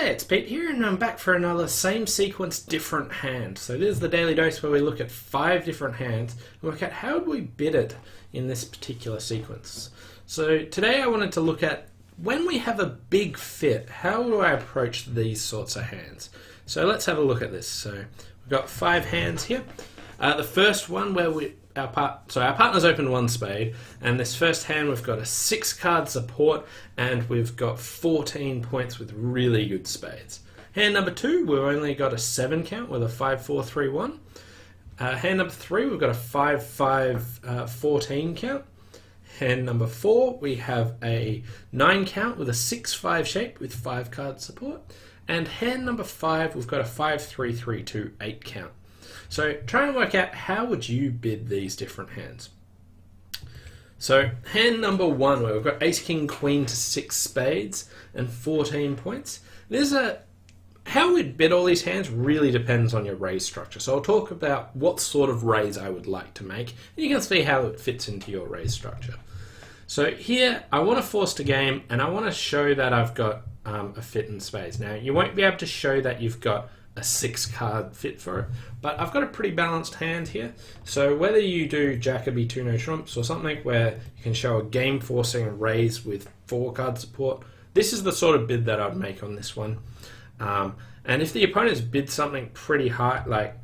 G'day, it's Pete here, and I'm back for another same sequence, different hand. So this is the Daily Dose where we look at 5 different hands and work out how do we bid it in this particular sequence. So today I wanted to look at when we have a big fit, how do I approach these sorts of hands? So let's have a look at this. So we've got 5 hands here. The first one where our partner's opened 1 spade, and this first hand we've got a 6 card support and we've got 14 points with really good spades. Hand number 2, we've only got a 7 count with a 5-4-3-1. Hand number 3, we've got a 5-5-14 count. Hand number 4, we have a 9 count with a 6-5 shape with 5 card support. And hand number 5, we've got a 5-3-3-2 8 count. So try and work out how would you bid these different hands. So hand number 1, where we've got ace, king, queen to 6 spades and 14 points. How we'd bid all these hands really depends on your raise structure. So I'll talk about what sort of raise I would like to make, and you can see how it fits into your raise structure. So here I want to force the game, and I want to show that I've got a fit in spades. Now you won't be able to show that you've got a 6 card fit for it, but I've got a pretty balanced hand here. So whether you do Jacoby 2 no trumps or something where you can show a game forcing raise with 4 card support, this is the sort of bid that I'd make on this one. And if the opponent's bid something pretty high, like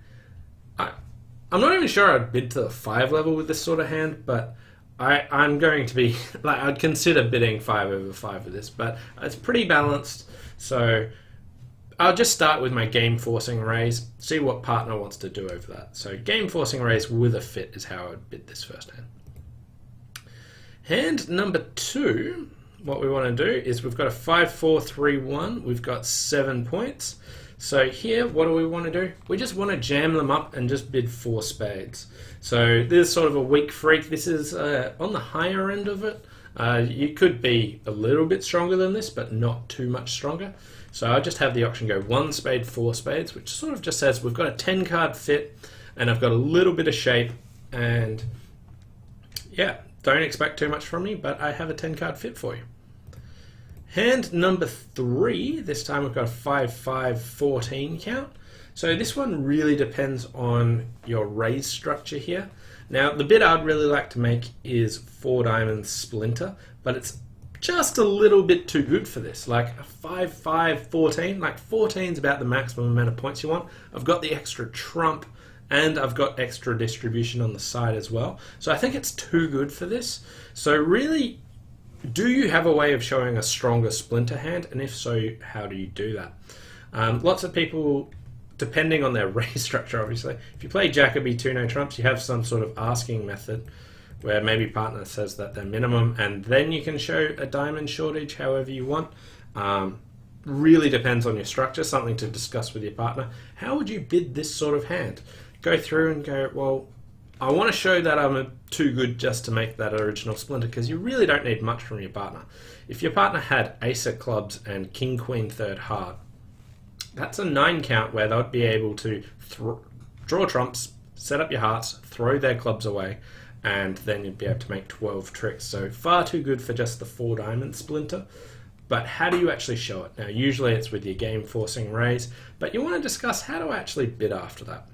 I'm not even sure I'd bid to the 5 level with this sort of hand, but I'm going to be like, I'd consider bidding 5 over 5 with this, but it's pretty balanced. So I'll just start with my game forcing raise, see what partner wants to do over that. So game forcing raise with a fit is how I would bid this first hand. Hand number 2, what we want to do is we've got a 5-4-3-1, we've got 7 points. So here, what do we want to do? We just want to jam them up and just bid 4 spades. So this is sort of a weak freak. This is on the higher end of it. You could be a little bit stronger than this, but not too much stronger. So I just have the option go 1 spade, 4 spades, which sort of just says we've got a 10 card fit and I've got a little bit of shape, and yeah, don't expect too much from me, but I have a 10 card fit for you. Hand number 3, this time we've got a 5-5-14 count. So this one really depends on your raise structure here. Now the bid I'd really like to make is 4 diamond splinter, but it's just a little bit too good for this. Like a 5-5-14, like 14 is about the maximum amount of points you want. I've got the extra trump and I've got extra distribution on the side as well. So I think it's too good for this. So really, do you have a way of showing a stronger splinter hand? And if so, how do you do that? Lots of people, depending on their raise structure, obviously, if you play Jacoby 2 no trumps, you have some sort of asking method where maybe partner says that they're minimum, and then you can show a diamond shortage however you want. Really depends on your structure, something to discuss with your partner. How would you bid this sort of hand? Go through and go, well, I want to show that I'm too good just to make that original splinter, because you really don't need much from your partner. If your partner had ace of clubs and king, queen, 3rd heart, that's a 9 count where they'd be able to draw trumps, set up your hearts, throw their clubs away, and then you'd be able to make 12 tricks. So far too good for just the 4 diamond splinter. But how do you actually show it? Now usually it's with your game forcing raise, but you want to discuss how to actually bid after that.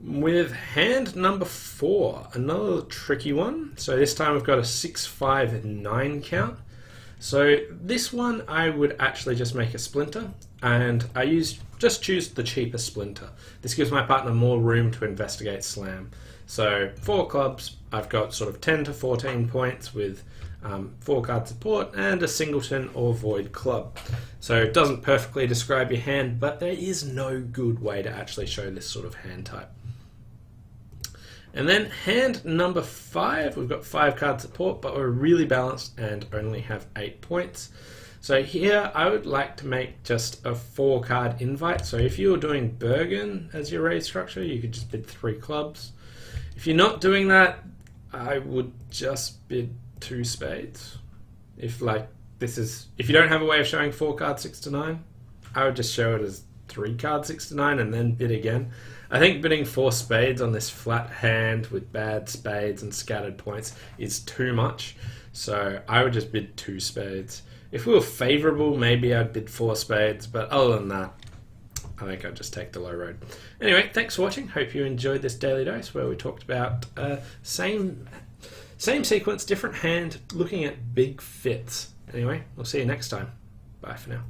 With hand number 4, another tricky one. So this time we've got a 6-5-9 count. So this one I would actually just make a splinter, and I just choose the cheapest splinter. This gives my partner more room to investigate slam. So 4 clubs, I've got sort of 10 to 14 points with 4 card support and a singleton or void club. So it doesn't perfectly describe your hand, but there is no good way to actually show this sort of hand type. And then hand number 5, we've got 5 card support, but we're really balanced and only have 8 points. So here I would like to make just a 4 card invite. So if you're doing Bergen as your raise structure, you could just bid 3 clubs. If you're not doing that, I would just bid 2 spades. If you don't have a way of showing 4 card 6 to 9, I would just show it as 3 card 6 to 9 and then bid again. I think bidding 4 spades on this flat hand with bad spades and scattered points is too much. So I would just bid 2 spades. If we were favourable, maybe I'd bid 4 spades, but other than that, I think I'd just take the low road. Anyway, thanks for watching. Hope you enjoyed this daily dose where we talked about same sequence, different hand, looking at big fits. Anyway, we'll see you next time. Bye for now.